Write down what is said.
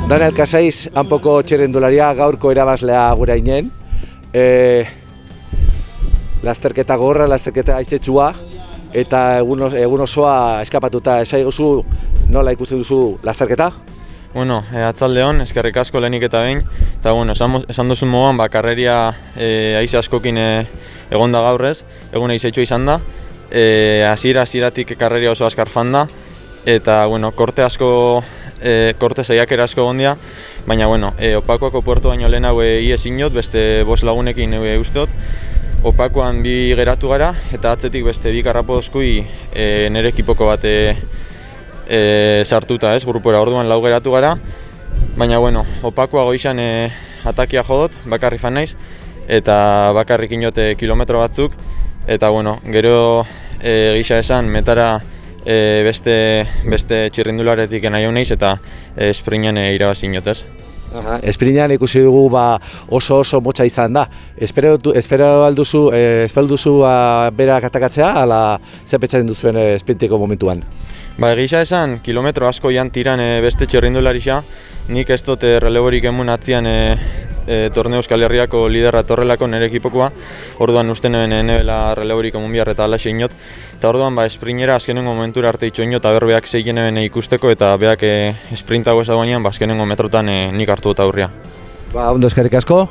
Daniel Casais, hanpoko txirrindularia, gaurko erabaslea gura inen. Lasterketa gorra, lasterketa aizetxua, eta egun osoa eskapatuta. Esaiguzu nola ikusten duzu lasterketa? Bueno, atzaldeon, eskerrik asko lehenik eta behin. Eta bueno, esan duzun moduan, karreria haize askokin egonda gaurrez, egun aizetxua izan da. Hasieratik karreria oso askar fanda, eta bueno, korte saiakera asko egondia, baina bueno, Opakuako puertu baino lehenago ies inot, beste 5 lagunekin usteot. Opakuan 2 geratu gara, eta atzetik beste 2 karrapodozkui nire ekipoko bat sartuta, grupora, orduan 4 geratu gara. Baina bueno, Opakua goizan atakia jodot, bakarri fan naiz, eta bakarrik inote kilometro batzuk. Eta bueno, gero gisa esan, metara beste txirrindularetik nahi naiz eta esprinan irabazi inotez. Esprinan ikusi dugu oso motxa izan da. Espero duzu berak atakatzea, ala zer petxaren duzuen esprinteko momentuan? Egisa esan, kilometro asko jan tiran beste txirrindularisa, nik ez dut releborik emun atzian torneo Euskal Herriako liderra torrelako nire ekipokoa, orduan uste nebela releborik emun bihar eta alaxe inot. Eta orduan esprinera azkenengo momentura arte itxo inot, aber beak zeigene ikusteko eta beak esprintago ezagoenean azkenengo metrotan nik hartu eta aurria. Ondo eskerrik asko.